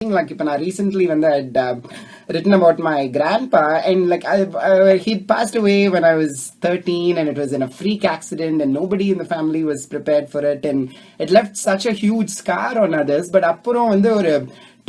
Like if I recently when I had written about my grandpa, and like he'd passed away when I was 13, and it was in a freak accident, and nobody in the family was prepared for it, and it left such a huge scar on others. But அப்புறம் வந்து ஒரு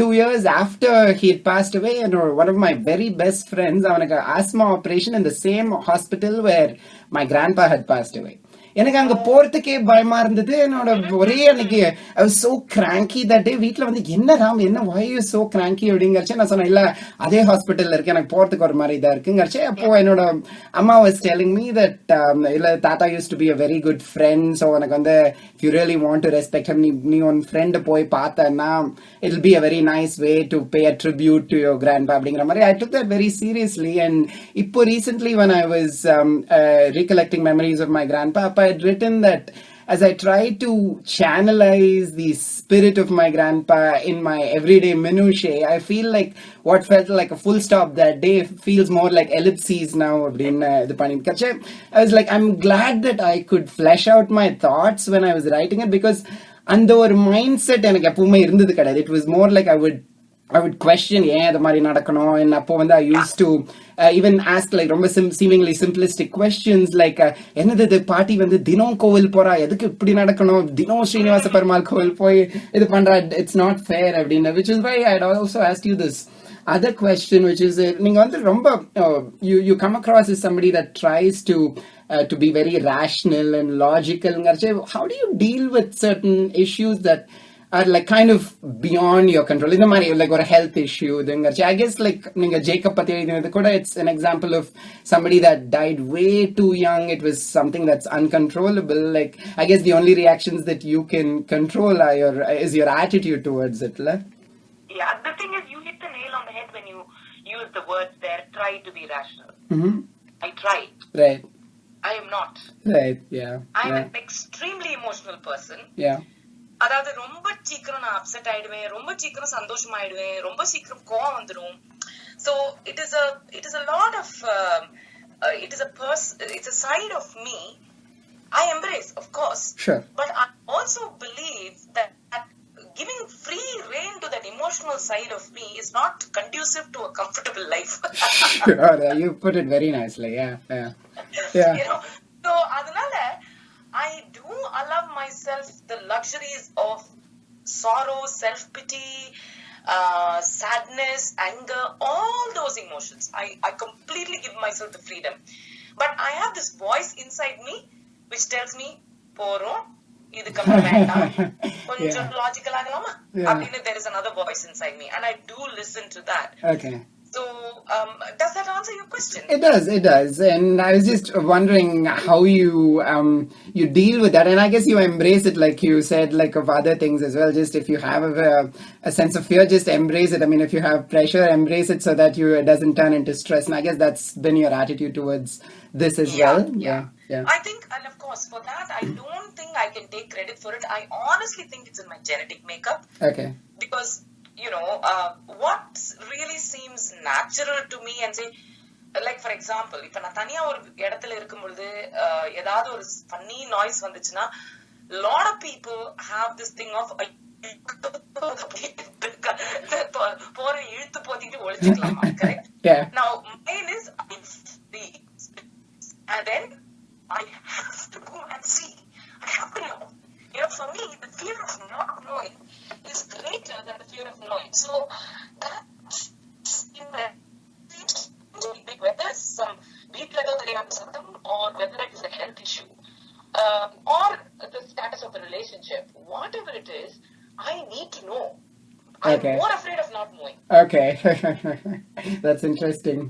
2 years after he had passed away, and one of my very best friends, அவனுக்கு asthma operation in the same hospital where my grandpa had passed away. எனக்கு அங்க போறதுக்கே பயமா இருந்தது. என்னோட ஒரே அன்னைக்கு I was so cranky that day. வீட்டுல வந்து என்ன ராம் என்ன why you so cranky அப்படிங்கறச்சே நான் சொன்னேன், இல்ல அதே ஹாஸ்பிட்டல்ல இருக்கு, எனக்கு போறதுக்கு ஒரு மாதிரி இதா இருக்குங்கறச்சே. அப்போ என்னோட அம்மா was telling me that இல்ல தாத்தா used to be a very good friend, so உனக்கு வந்து if you really want to respect him, நீ உன் friend போய் பார்த்தனா it'll be a very nice way to pay a tribute to your grandpa அப்படிங்கிற மாதிரி. I took that very seriously, and இப்போ recently when I was recollecting memories of my grandpa, I had written that as I try to channelize the spirit of my grandpa in my everyday minutiae, I feel like what felt like a full stop that day feels more like ellipses now. I was like, I'm glad that I could flesh out my thoughts when I was writing it, because அந்த ஒரு mindset எனக்கு எப்பவுமே இருந்தது கிடையாது. It was more like I would question ஏன் அது மாதிரி நடக்கணும். And அப்போ வந்து I used to even ask like ரொம்ப seemingly simplistic questions like என்னது பாட்டி வந்து தினம் கோவில் போறா, எதுக்கு இப்படி நடக்கணும், தினம் ஸ்ரீனிவாச பெருமாள் கோவில் போய் இது பண்றா, it's not fair அப்படின்னு. Which is why I had also asked you this other question, which is நீங்க வந்து ரொம்ப you come across as somebody that tries to be very rational and logical. How do you deal with certain issues that are like kind of beyond your control? In the மாதிரி like ஒரு health issue இதுங்கறச்சு, I guess like நீங்க Jacob பத்தி எழுதினது கூட it's an example of somebody that died way too young. It was something that's uncontrollable. Like I guess the only reactions that you can control is your attitude towards it. Yeah, the thing is, you hit the nail on the head when you use the words there, try to be rational. I try. Right. I am not. Right, yeah. I'm an extremely emotional person. Yeah. அதாவது ரொம்ப சீக்கிரம் நான் upset ஆயிடுவேன், ரொம்ப சீக்கிரம் சந்தோஷம் ஆயிடுவேன், ரொம்ப சீக்கிரம் கோவம் வந்துடும். So it is a lot of it's a side of me I embrace, of course. Sure. But I also believe that giving free rein to that emotional side of me is not conducive to a comfortable life. Sure, you put it very nicely. Yeah. You know, so adunala I do allow myself the luxuries of sorrow, self-pity, sadness, anger, all those emotions. I completely give myself the freedom. But I have this voice inside me which tells me, Porom, idukku vendam, konjam logical agalama. There is another voice inside me, and I do listen to that. Okay. So, does that answer your question? It does. And I was just wondering how you deal with that. And I guess you embrace it, like you said, like of other things as well. Just if you have a sense of fear, just embrace it. I mean, if you have pressure, embrace it so that it doesn't turn into stress. And I guess that's been your attitude towards this as well. Yeah. I think, and of course, for that, I don't think I can take credit for it. I honestly think it's in my genetic makeup. Okay. Because what really seems natural to me, and say, like for example, if நான் தனியா ஒரு இடத்துல இருக்கும்போது ஏதாவது ஒரு funny noise வந்துச்சுன்னா, lot of people have this thing of போற இழுத்து போத்திட்டு ஒளிச்சுக்கலாம். Correct? Yeah. Now mine is and then I have to go and see. I have to know. For me, the fear of not knowing is greater than the fear of knowing. So that's in the whether it's some deep level symptom or whether it is a health issue or the status of a relationship, whatever it is, I need to know. I'm more afraid of not knowing. Okay. That's interesting.